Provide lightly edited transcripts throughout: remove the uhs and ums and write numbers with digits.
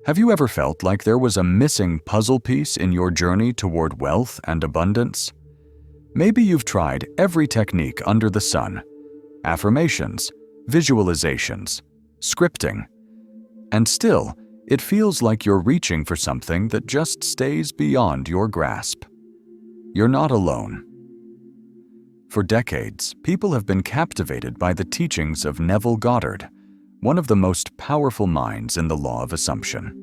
Have you ever felt like there was a missing puzzle piece in your journey toward wealth and abundance? Maybe you've tried every technique under the sun: affirmations, visualizations, scripting, and still, it feels like you're reaching for something that just stays beyond your grasp. You're not alone. For decades, people have been captivated by the teachings of Neville Goddard, one of the most powerful minds in the law of assumption.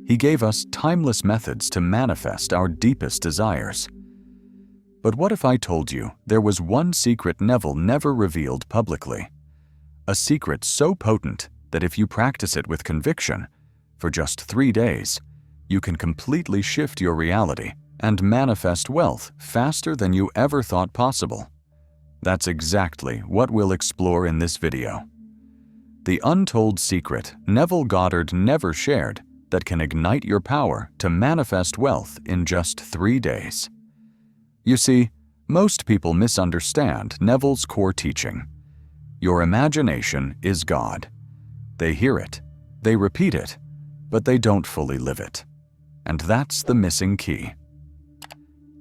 He gave us timeless methods to manifest our deepest desires. But what if I told you there was one secret Neville never revealed publicly? A secret so potent that if you practice it with conviction, for just 3 days, you can completely shift your reality and manifest wealth faster than you ever thought possible. That's exactly what we'll explore in this video. The untold secret Neville Goddard never shared that can ignite your power to manifest wealth in just 3 days. You see, most people misunderstand Neville's core teaching. Your imagination is God. They hear it, they repeat it, but they don't fully live it. And that's the missing key.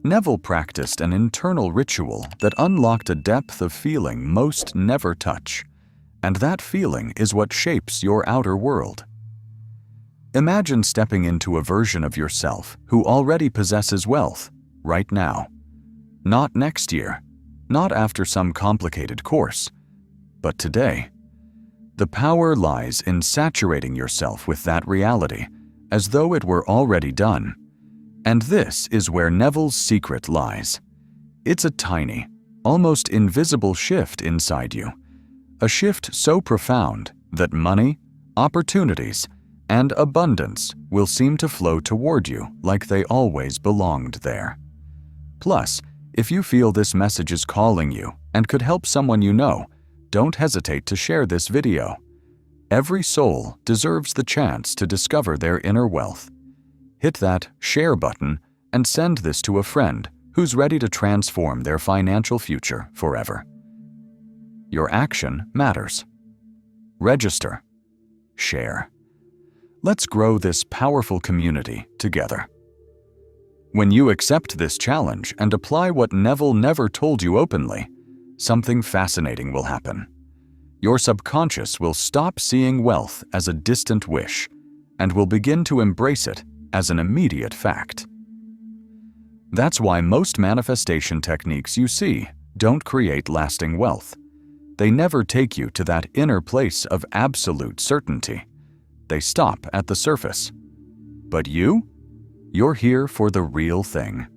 Neville practiced an internal ritual that unlocked a depth of feeling most never touch, and that feeling is what shapes your outer world. Imagine stepping into a version of yourself who already possesses wealth right now. Not next year, not after some complicated course, but today. The power lies in saturating yourself with that reality, as though it were already done. And this is where Neville's secret lies. It's a tiny, almost invisible shift inside you. A shift so profound that money, opportunities, and abundance will seem to flow toward you like they always belonged there. Plus, if you feel this message is calling you and could help someone you know, don't hesitate to share this video. Every soul deserves the chance to discover their inner wealth. Hit that share button and send this to a friend who's ready to transform their financial future forever. Your action matters. Register. Share. Let's grow this powerful community together. When you accept this challenge and apply what Neville never told you openly, something fascinating will happen. Your subconscious will stop seeing wealth as a distant wish and will begin to embrace it as an immediate fact. That's why most manifestation techniques you see don't create lasting wealth. They never take you to that inner place of absolute certainty. They stop at the surface. But you're here for the real thing.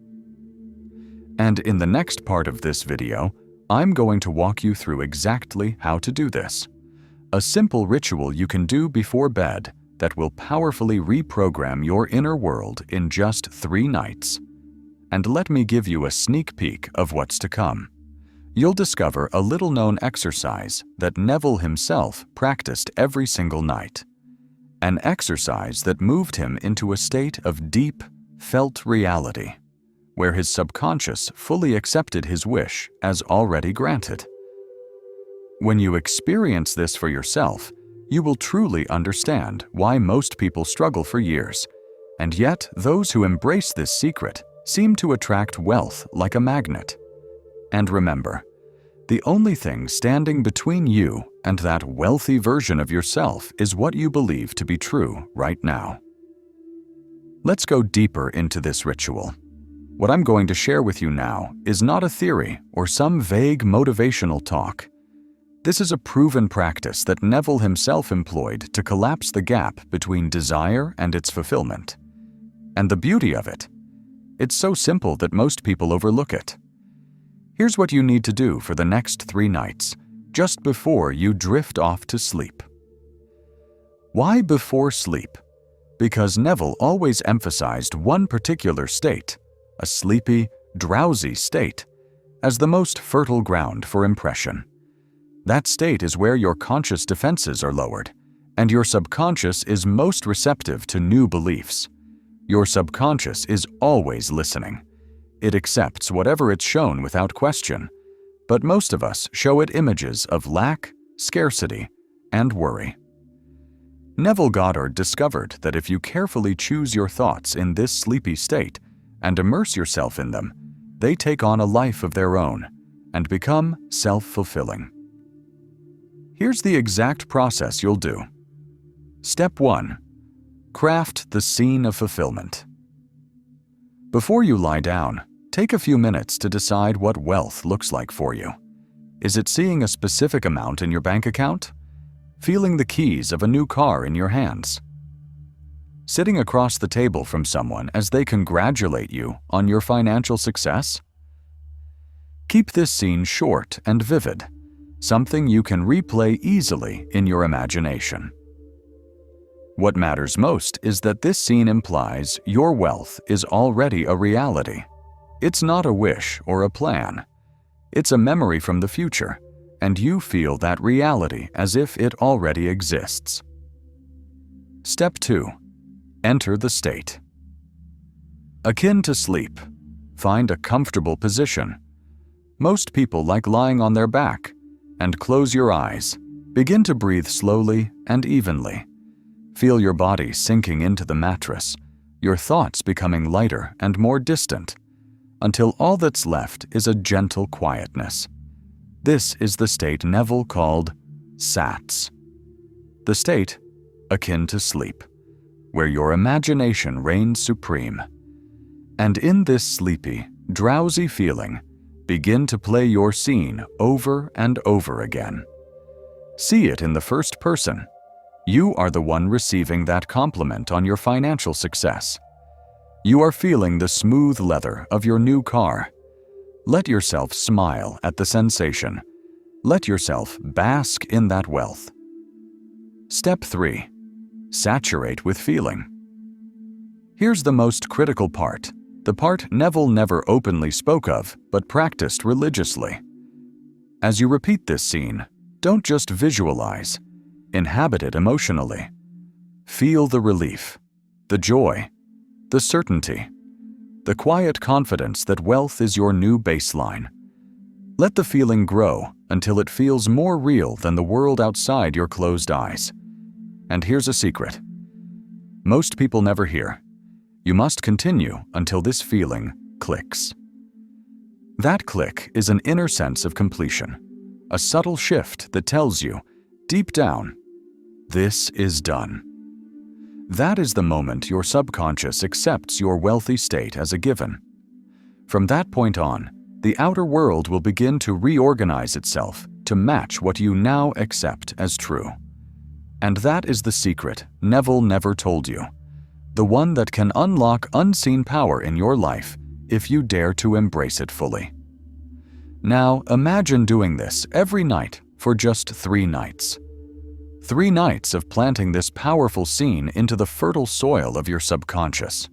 And in the next part of this video, I'm going to walk you through exactly how to do this. A simple ritual you can do before bed that will powerfully reprogram your inner world in just 3 nights. And let me give you a sneak peek of what's to come. You'll discover a little-known exercise that Neville himself practiced every single night. An exercise that moved him into a state of deep, felt reality, where his subconscious fully accepted his wish as already granted. When you experience this for yourself, you will truly understand why most people struggle for years, and yet those who embrace this secret seem to attract wealth like a magnet. And remember, the only thing standing between you and that wealthy version of yourself is what you believe to be true right now. Let's go deeper into this ritual. What I'm going to share with you now is not a theory or some vague motivational talk. This is a proven practice that Neville himself employed to collapse the gap between desire and its fulfillment. And the beauty of it, it's so simple that most people overlook it. Here's what you need to do for the next 3 nights, just before you drift off to sleep. Why before sleep? Because Neville always emphasized one particular state, a sleepy, drowsy state, as the most fertile ground for impression. That state is where your conscious defenses are lowered, and your subconscious is most receptive to new beliefs. Your subconscious is always listening. It accepts whatever it's shown without question, but most of us show it images of lack, scarcity, and worry. Neville Goddard discovered that if you carefully choose your thoughts in this sleepy state and immerse yourself in them, they take on a life of their own and become self-fulfilling. Here's the exact process you'll do. Step 1. Craft the scene of fulfillment. Before you lie down, take a few minutes to decide what wealth looks like for you. Is it seeing a specific amount in your bank account? Feeling the keys of a new car in your hands? Sitting across the table from someone as they congratulate you on your financial success? Keep this scene short and vivid, something you can replay easily in your imagination. What matters most is that this scene implies your wealth is already a reality. It's not a wish or a plan. It's a memory from the future, and you feel that reality as if it already exists. Step 2. Enter the state. Akin to sleep, find a comfortable position. Most people like lying on their back, and close your eyes. Begin to breathe slowly and evenly. Feel your body sinking into the mattress, your thoughts becoming lighter and more distant, until all that's left is a gentle quietness. This is the state Neville called SATS. The state akin to sleep, where your imagination reigns supreme. And in this sleepy, drowsy feeling, begin to play your scene over and over again. See it in the first person. You are the one receiving that compliment on your financial success. You are feeling the smooth leather of your new car. Let yourself smile at the sensation. Let yourself bask in that wealth. Step 3. Saturate with feeling. Here's the most critical part, the part Neville never openly spoke of, but practiced religiously. As you repeat this scene, don't just visualize. Inhabit it emotionally. Feel the relief, the joy, the certainty, the quiet confidence that wealth is your new baseline. Let the feeling grow until it feels more real than the world outside your closed eyes. And here's a secret. Most people never hear. You must continue until this feeling clicks. That click is an inner sense of completion, a subtle shift that tells you, deep down, this is done. That is the moment your subconscious accepts your wealthy state as a given. From that point on, the outer world will begin to reorganize itself to match what you now accept as true. And that is the secret Neville never told you, the one that can unlock unseen power in your life if you dare to embrace it fully. Now, imagine doing this every night for just 3 nights. 3 nights of planting this powerful scene into the fertile soil of your subconscious.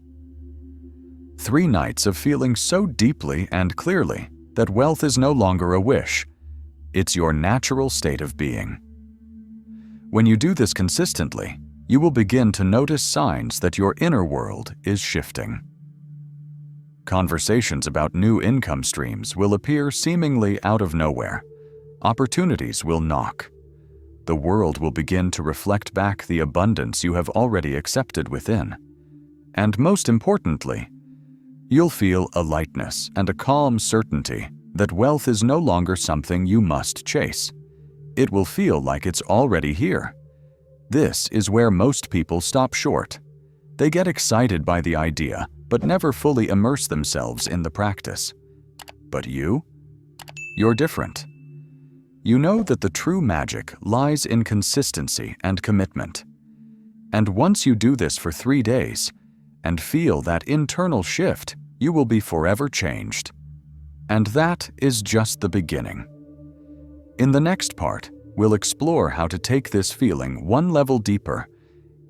3 nights of feeling so deeply and clearly that wealth is no longer a wish. It's your natural state of being. When you do this consistently, you will begin to notice signs that your inner world is shifting. Conversations about new income streams will appear seemingly out of nowhere. Opportunities will knock. The world will begin to reflect back the abundance you have already accepted within. And most importantly, you'll feel a lightness and a calm certainty that wealth is no longer something you must chase. It will feel like it's already here. This is where most people stop short. They get excited by the idea, but never fully immerse themselves in the practice. But you're different. You know that the true magic lies in consistency and commitment. And once you do this for 3 days and feel that internal shift, you will be forever changed. And that is just the beginning. In the next part, we'll explore how to take this feeling one level deeper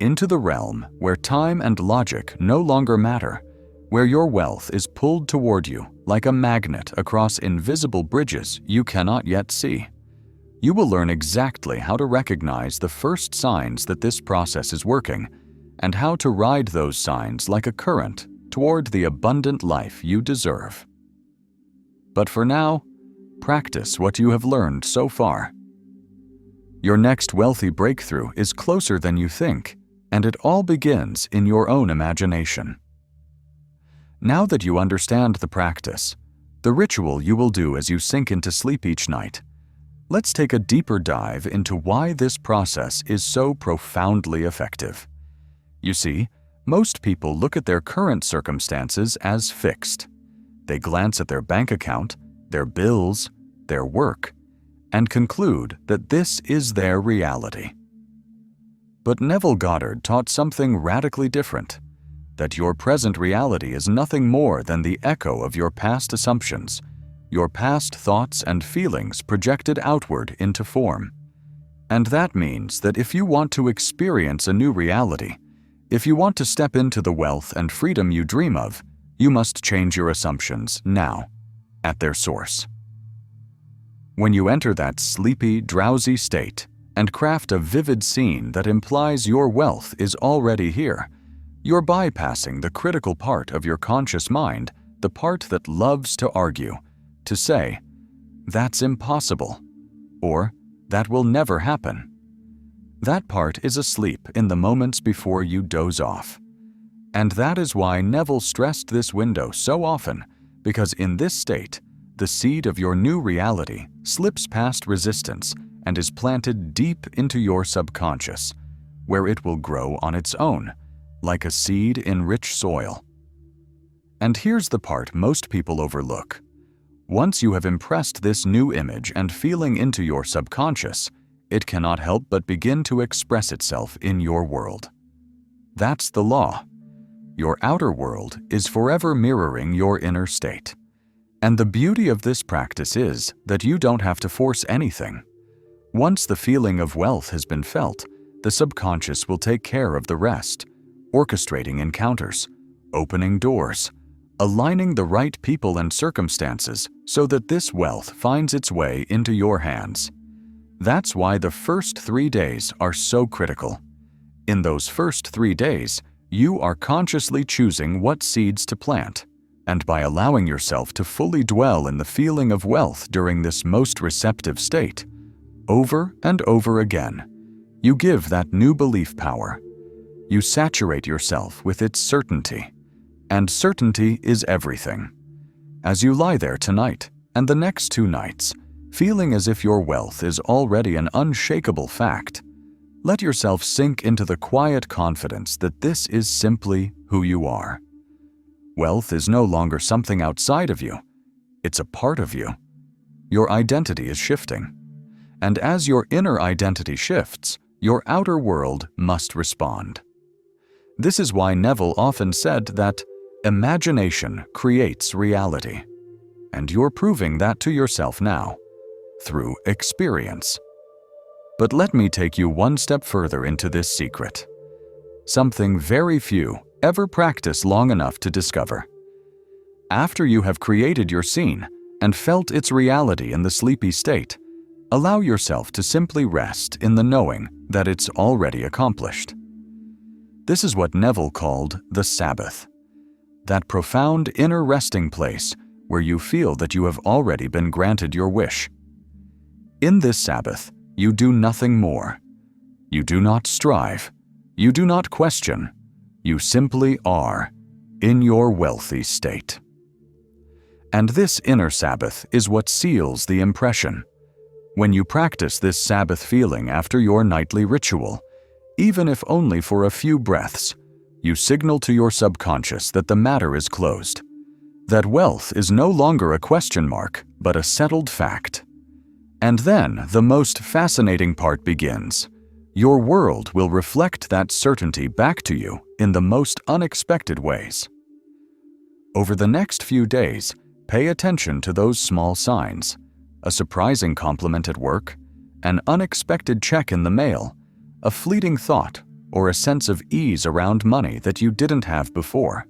into the realm where time and logic no longer matter, where your wealth is pulled toward you like a magnet across invisible bridges you cannot yet see. You will learn exactly how to recognize the first signs that this process is working and how to ride those signs like a current toward the abundant life you deserve. But for now, practice what you have learned so far. Your next wealthy breakthrough is closer than you think, and it all begins in your own imagination. Now that you understand the practice, the ritual you will do as you sink into sleep each night, let's take a deeper dive into why this process is so profoundly effective. You see, most people look at their current circumstances as fixed. They glance at their bank account, their bills, their work, and conclude that this is their reality. But Neville Goddard taught something radically different, that your present reality is nothing more than the echo of your past assumptions, your past thoughts and feelings projected outward into form. And that means that if you want to experience a new reality, if you want to step into the wealth and freedom you dream of, you must change your assumptions now, at their source. When you enter that sleepy, drowsy state and craft a vivid scene that implies your wealth is already here, you're bypassing the critical part of your conscious mind, the part that loves to argue, to say, "That's impossible," or "That will never happen." That part is asleep in the moments before you doze off. And that is why Neville stressed this window so often, because in this state, the seed of your new reality slips past resistance and is planted deep into your subconscious, where it will grow on its own, like a seed in rich soil. And here's the part most people overlook. Once you have impressed this new image and feeling into your subconscious, it cannot help but begin to express itself in your world. That's the law. Your outer world is forever mirroring your inner state. And the beauty of this practice is that you don't have to force anything. Once the feeling of wealth has been felt, the subconscious will take care of the rest, orchestrating encounters, opening doors, aligning the right people and circumstances so that this wealth finds its way into your hands. That's why the first 3 days are so critical. In those first 3 days, you are consciously choosing what seeds to plant, and by allowing yourself to fully dwell in the feeling of wealth during this most receptive state, over and over again, you give that new belief power. You saturate yourself with its certainty, and certainty is everything. As you lie there tonight and the next 2 nights, feeling as if your wealth is already an unshakable fact, let yourself sink into the quiet confidence that this is simply who you are. Wealth is no longer something outside of you. It's a part of you. Your identity is shifting. And as your inner identity shifts, your outer world must respond. This is why Neville often said that imagination creates reality. And you're proving that to yourself now, through experience. But let me take you one step further into this secret. Something very few ever practice long enough to discover. After you have created your scene and felt its reality in the sleepy state, allow yourself to simply rest in the knowing that it's already accomplished. This is what Neville called the Sabbath, that profound inner resting place where you feel that you have already been granted your wish. In this Sabbath, you do nothing more. You do not strive. You do not question. You simply are in your wealthy state. And this inner Sabbath is what seals the impression. When you practice this Sabbath feeling after your nightly ritual, even if only for a few breaths, you signal to your subconscious that the matter is closed, that wealth is no longer a question mark, but a settled fact. And then the most fascinating part begins. Your world will reflect that certainty back to you in the most unexpected ways. Over the next few days, pay attention to those small signs: a surprising compliment at work, an unexpected check in the mail, a fleeting thought, or a sense of ease around money that you didn't have before.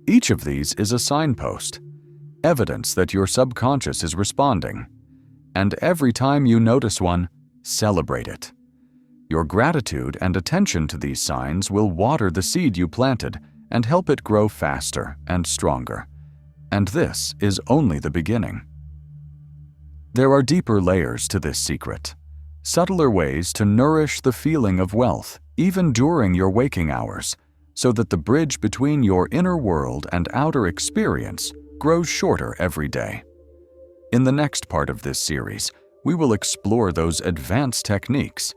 Each of these is a signpost, evidence that your subconscious is responding. And every time you notice one, celebrate it. Your gratitude and attention to these signs will water the seed you planted and help it grow faster and stronger. And this is only the beginning. There are deeper layers to this secret. subtler ways to nourish the feeling of wealth, even during your waking hours, so that the bridge between your inner world and outer experience grows shorter every day. In the next part of this series, we will explore those advanced techniques,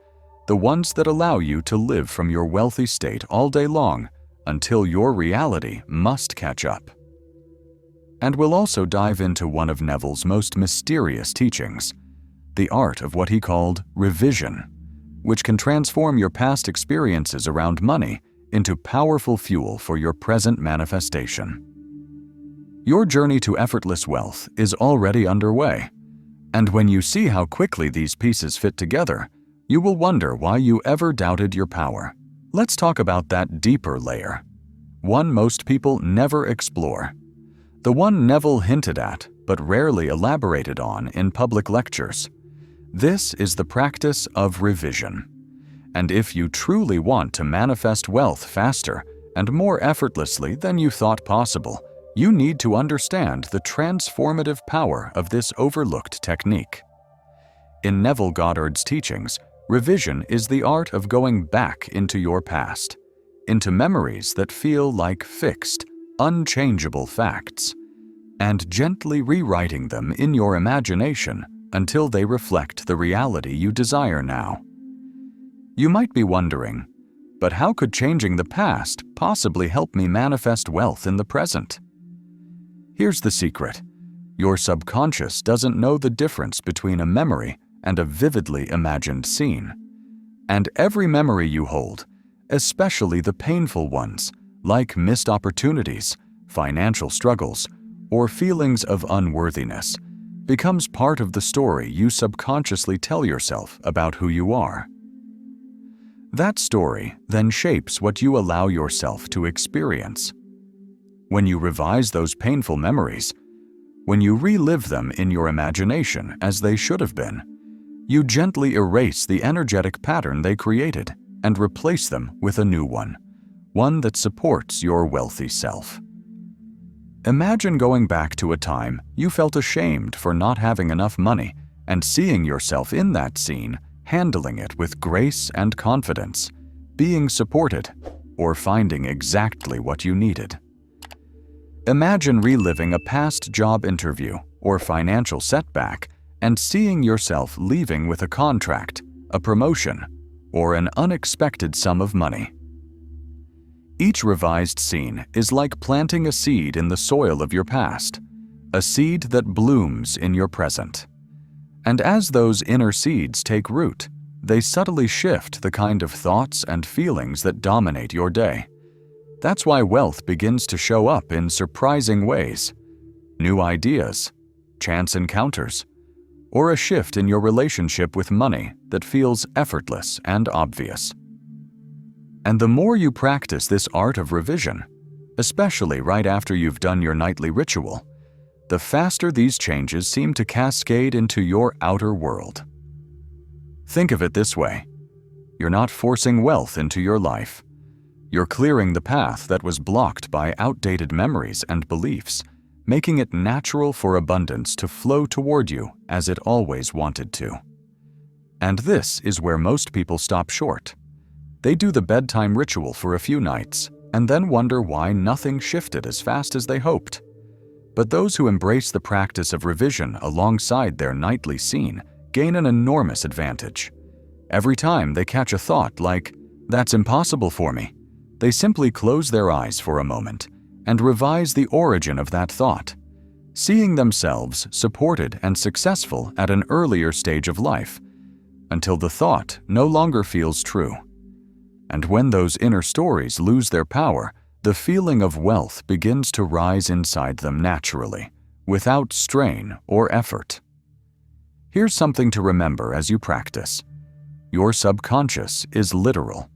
the ones that allow you to live from your wealthy state all day long until your reality must catch up. And we'll also dive into one of Neville's most mysterious teachings, the art of what he called revision, which can transform your past experiences around money into powerful fuel for your present manifestation. Your journey to effortless wealth is already underway, and when you see how quickly these pieces fit together, you will wonder why you ever doubted your power. Let's talk about that deeper layer, one most people never explore, the one Neville hinted at but rarely elaborated on in public lectures. This is the practice of revision. And if you truly want to manifest wealth faster and more effortlessly than you thought possible, you need to understand the transformative power of this overlooked technique. In Neville Goddard's teachings, revision is the art of going back into your past, into memories that feel like fixed, unchangeable facts, and gently rewriting them in your imagination until they reflect the reality you desire now. You might be wondering, but how could changing the past possibly help me manifest wealth in the present? Here's the secret. Your subconscious doesn't know the difference between a memory and a vividly imagined scene. And every memory you hold, especially the painful ones, like missed opportunities, financial struggles, or feelings of unworthiness, becomes part of the story you subconsciously tell yourself about who you are. That story then shapes what you allow yourself to experience. When you revise those painful memories, when you relive them in your imagination as they should have been, you gently erase the energetic pattern they created and replace them with a new one that supports your wealthy self. Imagine going back to a time you felt ashamed for not having enough money and seeing yourself in that scene, handling it with grace and confidence, being supported, or finding exactly what you needed. Imagine reliving a past job interview or financial setback and seeing yourself leaving with a contract, a promotion, or an unexpected sum of money. Each revised scene is like planting a seed in the soil of your past, a seed that blooms in your present. And as those inner seeds take root, they subtly shift the kind of thoughts and feelings that dominate your day. That's why wealth begins to show up in surprising ways. New ideas, chance encounters, or a shift in your relationship with money that feels effortless and obvious. And the more you practice this art of revision, especially right after you've done your nightly ritual, the faster these changes seem to cascade into your outer world. Think of it this way. You're not forcing wealth into your life. You're clearing the path that was blocked by outdated memories and beliefs, making it natural for abundance to flow toward you as it always wanted to. And this is where most people stop short. They do the bedtime ritual for a few nights and then wonder why nothing shifted as fast as they hoped. But those who embrace the practice of revision alongside their nightly scene gain an enormous advantage. Every time they catch a thought like, "That's impossible for me," they simply close their eyes for a moment and revise the origin of that thought, seeing themselves supported and successful at an earlier stage of life, until the thought no longer feels true. And when those inner stories lose their power, the feeling of wealth begins to rise inside them naturally, without strain or effort. Here's something to remember as you practice. Your subconscious is literal.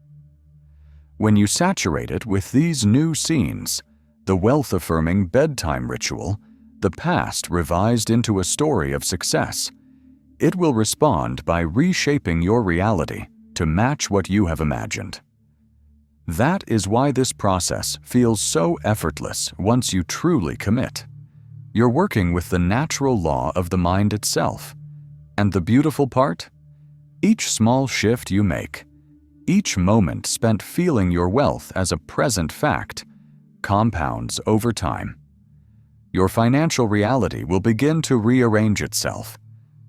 When you saturate it with these new scenes, the wealth-affirming bedtime ritual, the past revised into a story of success, it will respond by reshaping your reality to match what you have imagined. That is why this process feels so effortless once you truly commit. You're working with the natural law of the mind itself. And the beautiful part? Each small shift you make, each moment spent feeling your wealth as a present fact, compounds over time. Your financial reality will begin to rearrange itself,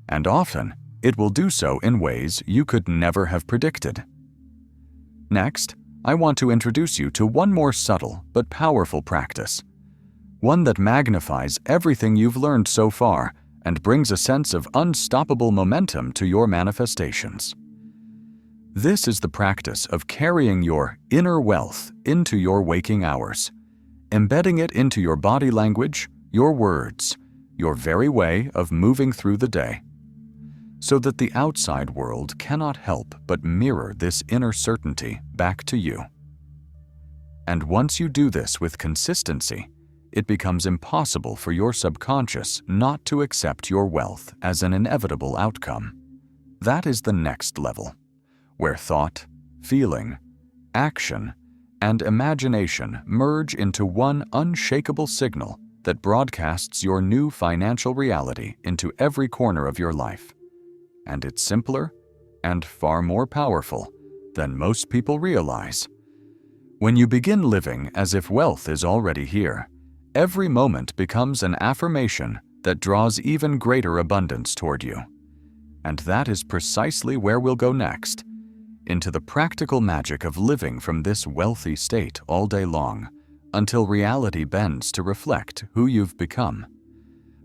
and often it will do so in ways you could never have predicted. Next, I want to introduce you to one more subtle but powerful practice, one that magnifies everything you've learned so far and brings a sense of unstoppable momentum to your manifestations. This is the practice of carrying your inner wealth into your waking hours, embedding it into your body language, your words, your very way of moving through the day, so that the outside world cannot help but mirror this inner certainty back to you. And once you do this with consistency, it becomes impossible for your subconscious not to accept your wealth as an inevitable outcome. That is the next level, where thought, feeling, action, and imagination merge into one unshakable signal that broadcasts your new financial reality into every corner of your life. And it's simpler and far more powerful than most people realize. When you begin living as if wealth is already here, every moment becomes an affirmation that draws even greater abundance toward you. And that is precisely where we'll go next, into the practical magic of living from this wealthy state all day long, until reality bends to reflect who you've become.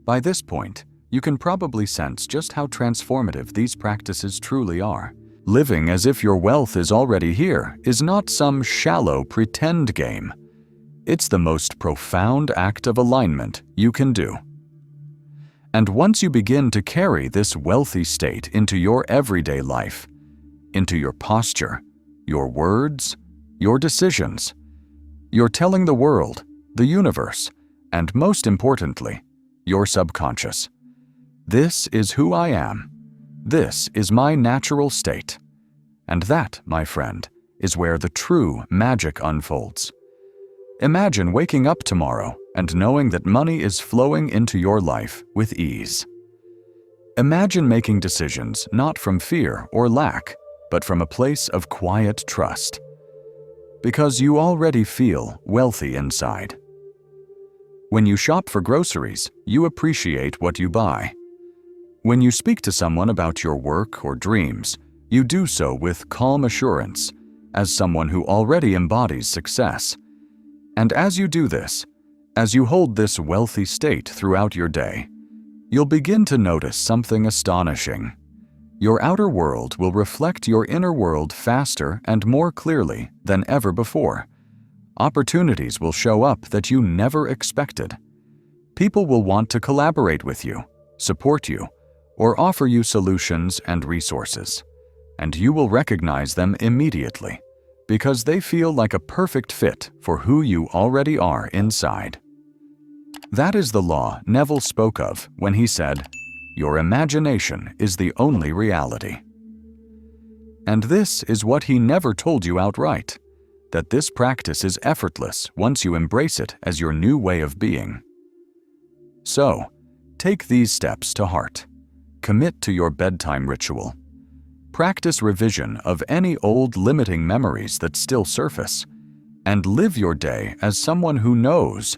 By this point, you can probably sense just how transformative these practices truly are. Living as if your wealth is already here is not some shallow pretend game. It's the most profound act of alignment you can do. And once you begin to carry this wealthy state into your everyday life, into your posture, your words, your decisions, you're telling the world, the universe, and most importantly, your subconscious, this is who I am. This is my natural state. And that, my friend, is where the true magic unfolds. Imagine waking up tomorrow and knowing that money is flowing into your life with ease. Imagine making decisions not from fear or lack, but from a place of quiet trust. Because you already feel wealthy inside. When you shop for groceries, you appreciate what you buy. When you speak to someone about your work or dreams, you do so with calm assurance, as someone who already embodies success. And as you do this, as you hold this wealthy state throughout your day, you'll begin to notice something astonishing. Your outer world will reflect your inner world faster and more clearly than ever before. Opportunities will show up that you never expected. People will want to collaborate with you, support you, or offer you solutions and resources. And you will recognize them immediately, because they feel like a perfect fit for who you already are inside. That is the law Neville spoke of when he said, "Your imagination is the only reality." And this is what he never told you outright, that this practice is effortless once you embrace it as your new way of being. So, take these steps to heart. Commit to your bedtime ritual. Practice revision of any old limiting memories that still surface, and live your day as someone who knows,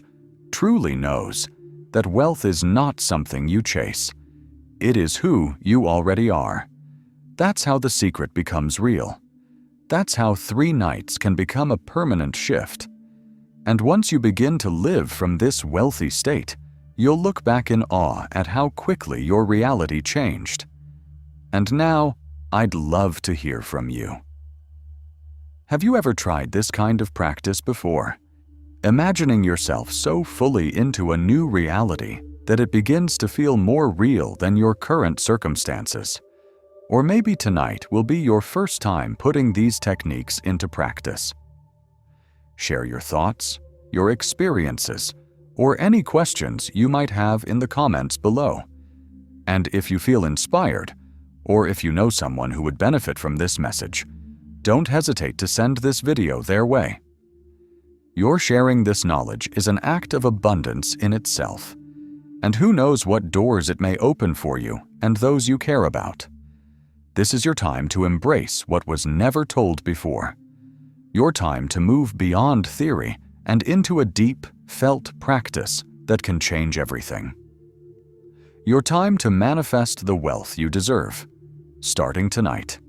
truly knows, that wealth is not something you chase. It is who you already are. That's how the secret becomes real. That's how 3 nights can become a permanent shift. And once you begin to live from this wealthy state, you'll look back in awe at how quickly your reality changed. And now, I'd love to hear from you. Have you ever tried this kind of practice before? Imagining yourself so fully into a new reality that it begins to feel more real than your current circumstances. Or maybe tonight will be your first time putting these techniques into practice. Share your thoughts, your experiences, or any questions you might have in the comments below. And if you feel inspired, or if you know someone who would benefit from this message, don't hesitate to send this video their way. Your sharing this knowledge is an act of abundance in itself. And who knows what doors it may open for you and those you care about. This is your time to embrace what was never told before. Your time to move beyond theory and into a deep, felt practice that can change everything. Your time to manifest the wealth you deserve, starting tonight.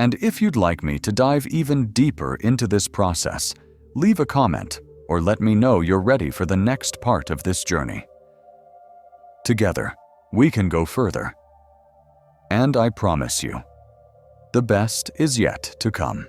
And if you'd like me to dive even deeper into this process, leave a comment or let me know you're ready for the next part of this journey. Together, we can go further. And I promise you, the best is yet to come.